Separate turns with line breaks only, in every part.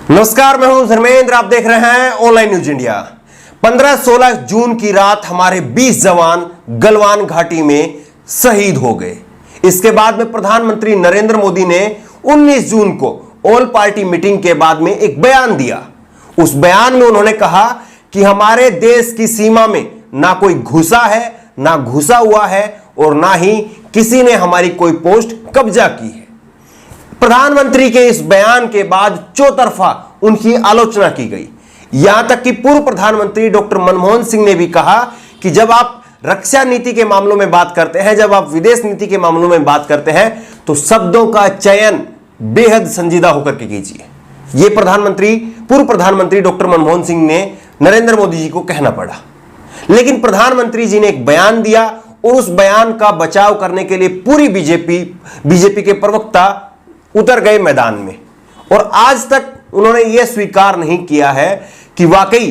नमस्कार, मैं हूं धर्मेंद्र। आप देख रहे हैं ऑनलाइन न्यूज इंडिया। 15-16 जून की रात हमारे 20 जवान गलवान घाटी में शहीद हो गए। इसके बाद में प्रधानमंत्री नरेंद्र मोदी ने 19 जून को ऑल पार्टी मीटिंग के बाद में एक बयान दिया। उस बयान में उन्होंने कहा कि हमारे देश की सीमा में ना कोई घुसा है, ना घुसा हुआ है और ना ही किसी ने हमारी कोई पोस्ट कब्जा की है। प्रधानमंत्री के इस बयान के बाद चौतरफा उनकी आलोचना की गई। यहां तक कि पूर्व प्रधानमंत्री डॉक्टर मनमोहन सिंह ने भी कहा कि जब आप रक्षा नीति के मामलों में बात करते हैं, जब आप विदेश नीति के मामलों में बात करते हैं, तो शब्दों का चयन बेहद संजीदा होकर के कीजिए। यह पूर्व प्रधानमंत्री डॉक्टर मनमोहन सिंह ने नरेंद्र मोदी जी को कहना पड़ा। लेकिन प्रधानमंत्री जी ने एक बयान दिया और उस बयान का बचाव करने के लिए पूरी बीजेपी के प्रवक्ता उतर गए मैदान में और आज तक उन्होंने यह स्वीकार नहीं किया है कि वाकई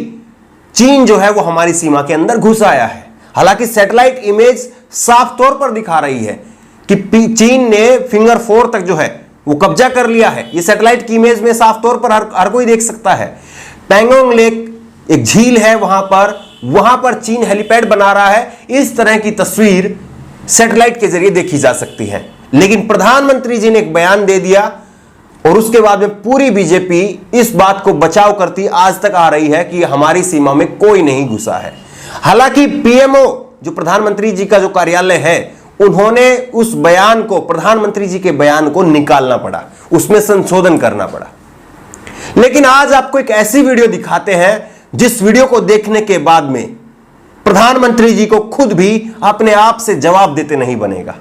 चीन जो है वो हमारी सीमा के अंदर घुस आया है। हालांकि सैटेलाइट इमेज साफ तौर पर दिखा रही है कि चीन ने फिंगर 4 तक जो है वो कब्जा कर लिया है। ये सैटेलाइट की इमेज में साफ तौर पर हर कोई देख सकता है। पैंगोंग लेक एक झील है, वहां पर चीन हेलीपैड बना रहा है। इस तरह की तस्वीर सैटेलाइट के जरिए देखी जा सकती है। लेकिन प्रधानमंत्री जी ने एक बयान दे दिया और उसके बाद में पूरी बीजेपी इस बात को बचाव करती आज तक आ रही है कि हमारी सीमा में कोई नहीं घुसा है। हालांकि पीएमओ जो प्रधानमंत्री जी का जो कार्यालय है, उन्होंने उस बयान को, प्रधानमंत्री जी के बयान को निकालना पड़ा, उसमें संशोधन करना पड़ा। लेकिन आज आपको एक ऐसी वीडियो दिखाते हैं जिस वीडियो को देखने के बाद में प्रधानमंत्री जी को खुद भी अपने आप से जवाब देते नहीं बनेगा।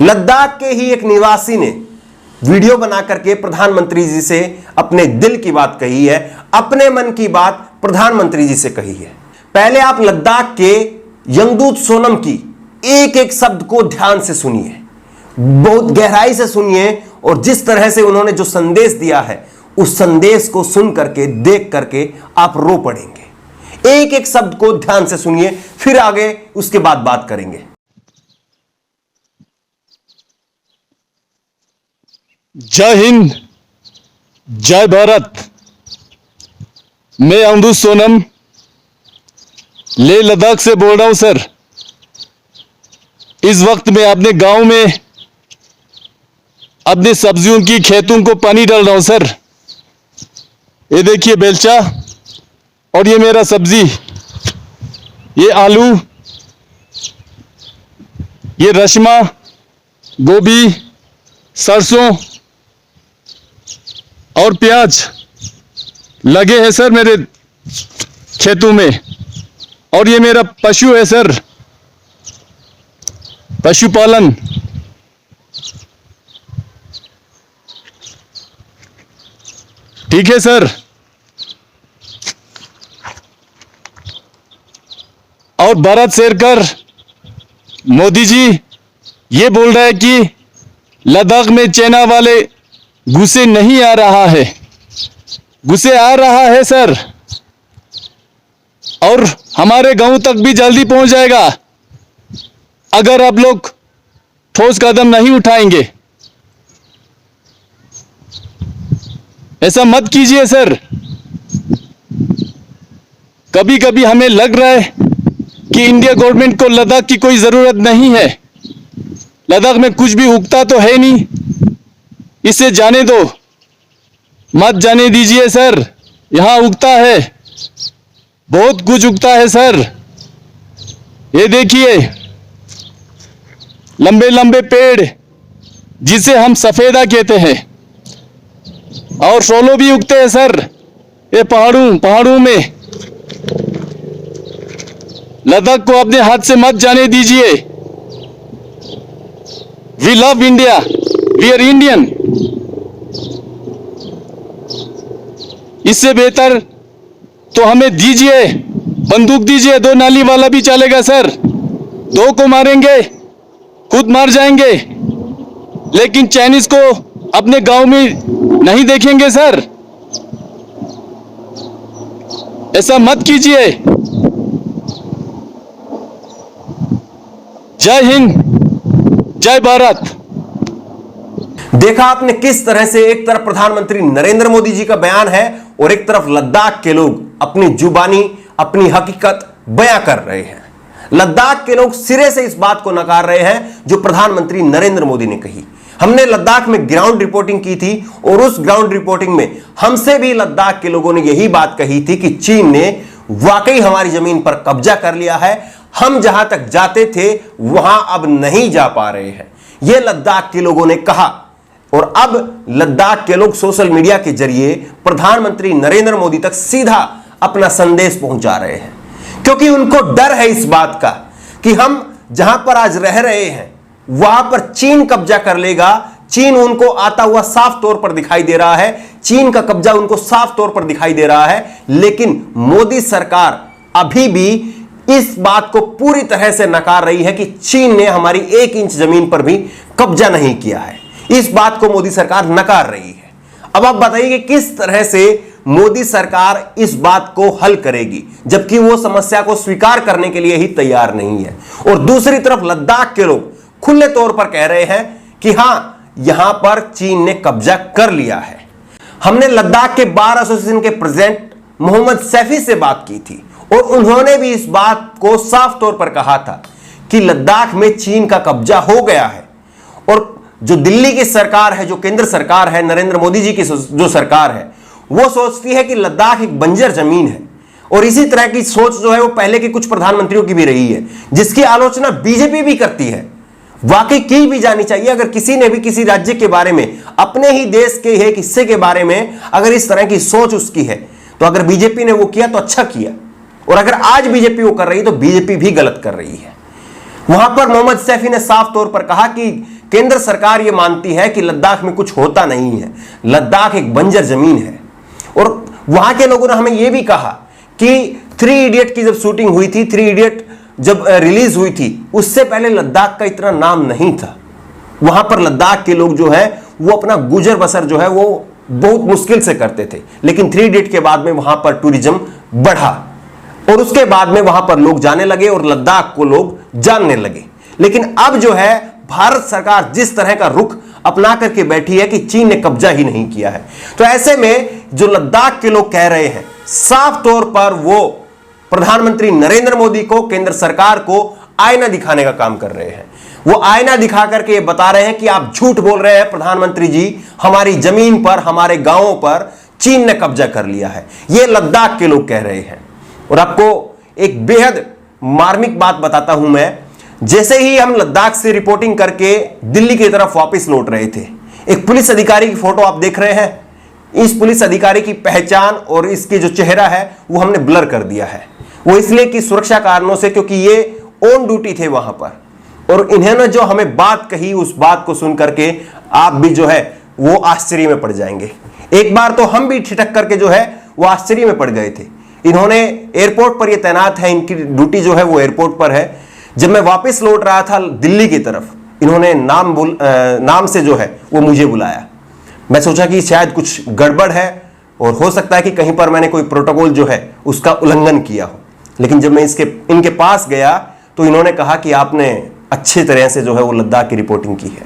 लद्दाख के ही एक निवासी ने वीडियो बना करके प्रधानमंत्री जी से अपने दिल की बात कही है, अपने मन की बात प्रधानमंत्री जी से कही है। पहले आप लद्दाख के यंगदूत सोनम की एक एक शब्द को ध्यान से सुनिए, बहुत गहराई से सुनिए और जिस तरह से उन्होंने जो संदेश दिया है उस संदेश को सुन करके, देख करके आप रो पड़ेंगे। एक एक शब्द को ध्यान से सुनिए, फिर आगे उसके बाद बात करेंगे।
जय हिंद, जय भारत। मैं यंगदूत सोनम लेह लद्दाख से बोल रहा हूं सर। इस वक्त मैं अपने गांव में अपने सब्जियों की खेतों को पानी डाल रहा हूं सर। ये देखिए बेलचा और ये मेरा सब्जी, ये आलू, ये रशमा, गोभी, सरसों और प्याज लगे हैं सर मेरे खेतों में। और ये मेरा पशु है सर, पशुपालन। ठीक है सर। और भारत सरकार, मोदी जी ये बोल रहा है कि लद्दाख में चाइना वाले घुसे नहीं आ रहा है, घुसे आ रहा है सर। और हमारे गांव तक भी जल्दी पहुंच जाएगा अगर आप लोग ठोस कदम नहीं उठाएंगे। ऐसा मत कीजिए सर। कभी कभी हमें लग रहा है कि इंडिया गवर्नमेंट को लद्दाख की कोई जरूरत नहीं है। लद्दाख में कुछ भी उगता तो है नहीं, इसे जाने दो, मत जाने दीजिए सर। यहां उगता है, बहुत कुछ उगता है सर। ये देखिए लंबे लंबे पेड़ जिसे हम सफेदा कहते हैं, और सोलो भी उगते हैं सर ये पहाड़ों में। लद्दाख को अपने हाथ से मत जाने दीजिए। We love India, we are Indian. इससे बेहतर तो हमें दीजिए, बंदूक दीजिए, 2 नाली वाला भी चलेगा सर। 2 को मारेंगे, खुद मार जाएंगे, लेकिन चाइनीज को अपने गांव में नहीं देखेंगे सर। ऐसा मत कीजिए। जय हिंद, जय भारत।
देखा आपने किस तरह से एक तरफ प्रधानमंत्री नरेंद्र मोदी जी का बयान है और एक तरफ लद्दाख के लोग अपनी जुबानी अपनी हकीकत बयां कर रहे हैं। लद्दाख के लोग सिरे से इस बात को नकार रहे हैं जो प्रधानमंत्री नरेंद्र मोदी ने कही। हमने लद्दाख में ग्राउंड रिपोर्टिंग की थी और उस ग्राउंड रिपोर्टिंग में हमसे भी लद्दाख के लोगों ने यही बात कही थी कि चीन ने वाकई हमारी जमीन पर कब्जा कर लिया है, हम जहां तक जाते थे वहां अब नहीं जा पा रहे हैं, यह लद्दाख के लोगों ने कहा। और अब लद्दाख के लोग सोशल मीडिया के जरिए प्रधानमंत्री नरेंद्र मोदी तक सीधा अपना संदेश पहुंचा रहे हैं, क्योंकि उनको डर है इस बात का कि हम जहां पर आज रह रहे हैं वहां पर चीन कब्जा कर लेगा। चीन उनको आता हुआ साफ तौर पर दिखाई दे रहा है, चीन का कब्जा उनको साफ तौर पर दिखाई दे रहा है। लेकिन मोदी सरकार अभी भी इस बात को पूरी तरह से नकार रही है कि चीन ने हमारी 1 इंच जमीन पर भी कब्जा नहीं किया है। इस बात को मोदी सरकार नकार रही है। अब आप बताइए कि किस तरह से मोदी सरकार इस बात को हल करेगी, जबकि वो समस्या को स्वीकार करने के लिए ही तैयार नहीं है। और दूसरी तरफ लद्दाख के लोग खुले तौर पर कह रहे हैं कि हां, यहां पर चीन ने कब्जा कर लिया है। हमने लद्दाख के बार एसोसिएशन के प्रेसिडेंट मोहम्मद सैफी से बात की थी और उन्होंने भी इस बात को साफ तौर पर कहा था कि लद्दाख में चीन का कब्जा हो गया है। और जो दिल्ली की सरकार है, जो केंद्र सरकार है, नरेंद्र मोदी जी की जो सरकार है, वो सोचती है कि लद्दाख एक बंजर जमीन है। और इसी तरह की सोच जो है वो पहले के कुछ प्रधानमंत्रियों की भी रही है, जिसकी आलोचना बीजेपी भी करती है। वाकई की भी जानी चाहिए। अगर किसी ने भी किसी राज्य के बारे में, अपने ही देश के एक हिस्से के बारे में अगर इस तरह की सोच उसकी है, तो अगर बीजेपी ने वो किया तो अच्छा किया, और अगर आज बीजेपी वो कर रही है तो बीजेपी भी गलत कर रही है। वहां पर मोहम्मद सैफी ने साफ तौर पर कहा कि केंद्र सरकार यह मानती है कि लद्दाख में कुछ होता नहीं है, लद्दाख एक बंजर जमीन है। और वहां के लोगों ने हमें यह भी कहा कि 3 इडियट की जब शूटिंग हुई थी, 3 इडियट जब रिलीज हुई थी, उससे पहले लद्दाख का इतना नाम नहीं था। वहां पर लद्दाख के लोग जो है वो अपना गुजर बसर जो है वो बहुत मुश्किल से करते थे। लेकिन 3 इडियट के बाद में वहां पर टूरिज्म बढ़ा और उसके बाद में वहां पर लोग जाने लगे और लद्दाख को लोग जानने लगे। लेकिन अब जो है भारत सरकार जिस तरह का रुख अपना करके बैठी है कि चीन ने कब्जा ही नहीं किया है, तो ऐसे में जो लद्दाख के लोग कह रहे हैं, साफ तौर पर वो प्रधानमंत्री नरेंद्र मोदी को, केंद्र सरकार को आईना दिखाने का काम कर रहे हैं। वो आईना दिखा करके ये बता रहे हैं कि आप झूठ बोल रहे हैं प्रधानमंत्री जी, हमारी जमीन पर, हमारे गांवों पर चीन ने कब्जा कर लिया है। ये लद्दाख के लोग कह रहे हैं। और आपको एक बेहद मार्मिक बात बताता हूं मैं। जैसे ही हम लद्दाख से रिपोर्टिंग करके दिल्ली की तरफ वापस लौट रहे थे, एक पुलिस अधिकारी की फोटो आप देख रहे हैं। इस पुलिस अधिकारी की पहचान और इसके जो चेहरा है वो हमने ब्लर कर दिया है। वो इसलिए कि सुरक्षा कारणों से, क्योंकि ये ऑन ड्यूटी थे वहां पर। और इन्होंने जो हमें बात कही, उस बात को सुन करके आप भी जो है वो आश्चर्य में पड़ जाएंगे। एक बार तो हम भी ठिठक करके जो है वो आश्चर्य में पड़ गए थे। इन्होंने एयरपोर्ट पर ये तैनात है, इनकी ड्यूटी जो है वो एयरपोर्ट पर है। जब मैं वापस लौट रहा था दिल्ली की तरफ, इन्होंने नाम से जो है वो मुझे बुलाया। मैं सोचा कि शायद कुछ गड़बड़ है और हो सकता है कि कहीं पर मैंने कोई प्रोटोकॉल जो है उसका उल्लंघन किया हो। लेकिन जब मैं इनके पास गया तो इन्होंने कहा कि आपने अच्छे तरह से जो है वो लद्दाख की रिपोर्टिंग की है,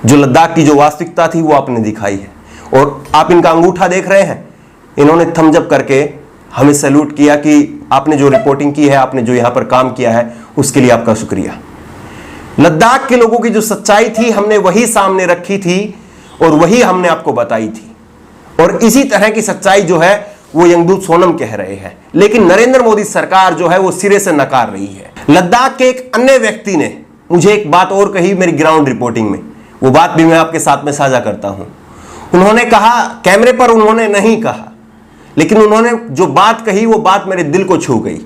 जो लद्दाख की जो वास्तविकता थी वो आपने दिखाई है। और आप इनका अंगूठा देख रहे हैं, इन्होंने थम्स अप करके हमें सैल्यूट किया कि आपने जो रिपोर्टिंग की है, आपने जो यहां पर काम किया है, उसके लिए आपका शुक्रिया। लद्दाख के लोगों की जो सच्चाई थी हमने वही सामने रखी थी और वही हमने आपको बताई थी। और इसी तरह की सच्चाई जो है वो यंगदूत सोनम कह रहे हैं। लेकिन नरेंद्र मोदी सरकार जो है वो सिरे से नकार रही है। लद्दाख के एक अन्य व्यक्ति ने मुझे एक बात और कही मेरी ग्राउंड रिपोर्टिंग में, वो बात भी मैं आपके साथ में साझा करता हूं। उन्होंने कहा, कैमरे पर उन्होंने नहीं कहा, लेकिन उन्होंने जो बात कही वो बात मेरे दिल को छू गई।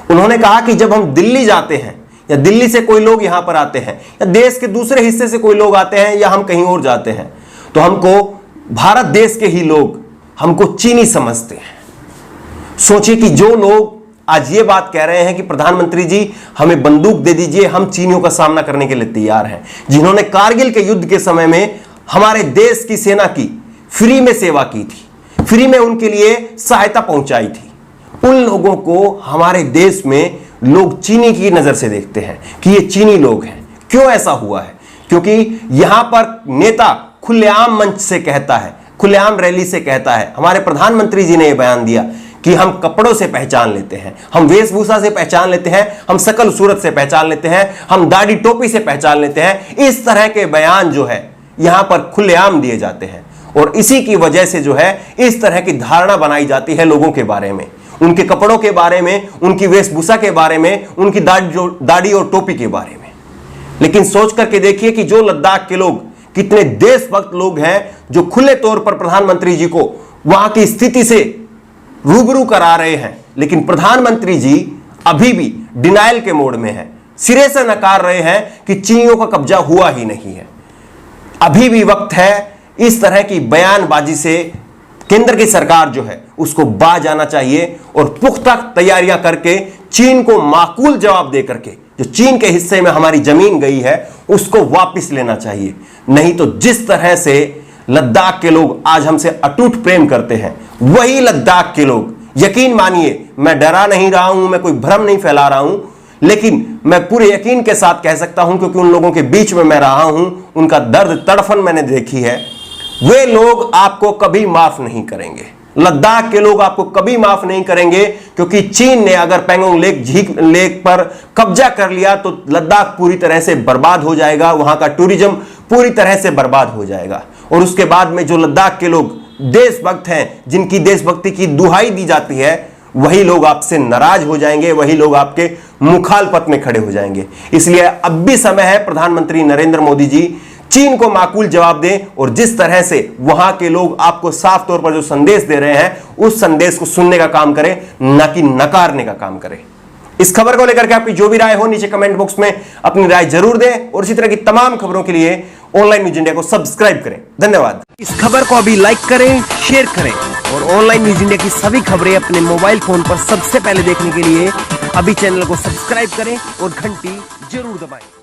उन्होंने कहा कि जब हम दिल्ली जाते हैं या दिल्ली से कोई लोग यहां पर आते हैं या देश के दूसरे हिस्से से कोई लोग आते हैं या हम कहीं और जाते हैं, तो हमको भारत देश के ही लोग हमको चीनी समझते हैं। सोचिए कि जो लोग आज ये बात कह रहे हैं कि प्रधानमंत्री जी हमें बंदूक दे दीजिए, हम चीनियों का सामना करने के लिए तैयार हैं, जिन्होंने कारगिल के युद्ध के समय में हमारे देश की सेना की फ्री में सेवा की थी, फ्री में उनके लिए सहायता पहुंचाई थी, उन लोगों को हमारे देश में लोग चीनी की नजर से देखते हैं कि ये चीनी लोग हैं। क्यों ऐसा हुआ है? क्योंकि यहां पर नेता खुलेआम मंच से कहता है, खुलेआम रैली से कहता है। हमारे प्रधानमंत्री जी ने यह बयान दिया कि हम कपड़ों से पहचान लेते हैं, हम वेशभूषा से पहचान लेते हैं, हम शकल सूरत से पहचान लेते हैं, हम दाढ़ी टोपी से पहचान लेते हैं। इस तरह के बयान जो है यहां पर खुलेआम दिए जाते हैं और इसी की वजह से जो है इस तरह की धारणा बनाई जाती है लोगों के बारे में, उनके कपड़ों के बारे में, उनकी वेशभूषा के बारे में, उनकी दाढ़ी और टोपी के बारे में। लेकिन सोच करके देखिए कि जो लद्दाख के लोग कितने देशभक्त लोग हैं जो खुले तौर पर प्रधानमंत्री जी को वहां की स्थिति से रूबरू करा रहे हैं, लेकिन प्रधानमंत्री जी अभी भी डिनाइल के मोड में हैं, सिरे से नकार रहे हैं कि चीनियों का कब्जा हुआ ही नहीं है। अभी भी वक्त है इस तरह की बयानबाजी से केंद्र की सरकार जो है उसको बाज आना चाहिए और पुख्ता तैयारियां करके चीन को माकूल जवाब दे करके जो चीन के हिस्से में हमारी जमीन गई है उसको वापस लेना चाहिए। नहीं तो जिस तरह से लद्दाख के लोग आज हमसे अटूट प्रेम करते हैं, वही लद्दाख के लोग, यकीन मानिए, मैं डरा नहीं रहा हूं, मैं कोई भ्रम नहीं फैला रहा हूं, लेकिन मैं पूरे यकीन के साथ कह सकता हूं क्योंकि उन लोगों के बीच में मैं रहा हूं, उनका दर्द तड़फन मैंने देखी है। वे लोग आपको कभी माफ नहीं करेंगे, लद्दाख के लोग आपको कभी माफ नहीं करेंगे, क्योंकि चीन ने अगर पैंगोंग लेक पर कब्जा कर लिया तो लद्दाख पूरी तरह से बर्बाद हो जाएगा, वहां का टूरिज्म पूरी तरह से बर्बाद हो जाएगा। और उसके बाद में जो लद्दाख के लोग देशभक्त हैं, जिनकी देशभक्ति की दुहाई दी जाती है, वही लोग आपसे नाराज हो जाएंगे, वही लोग आपके मुखालपत में खड़े हो जाएंगे। इसलिए अब भी समय है प्रधानमंत्री नरेंद्र मोदी जी चीन को माकूल जवाब दें और जिस तरह से वहां के लोग आपको साफ तौर पर जो संदेश दे रहे हैं उस संदेश को सुनने का काम करें, न कि नकारने का काम करें। इस खबर को लेकर के आपकी जो भी राय हो नीचे कमेंट बॉक्स में अपनी राय जरूर दें और इसी तरह की तमाम खबरों के लिए ऑनलाइन न्यूज इंडिया को सब्सक्राइब करें। धन्यवाद।
इस खबर को अभी लाइक करें, शेयर करें और ऑनलाइन न्यूज इंडिया की सभी खबरें अपने मोबाइल फोन पर सबसे पहले देखने के लिए अभी चैनल को सब्सक्राइब करें और घंटी जरूर दबाएं।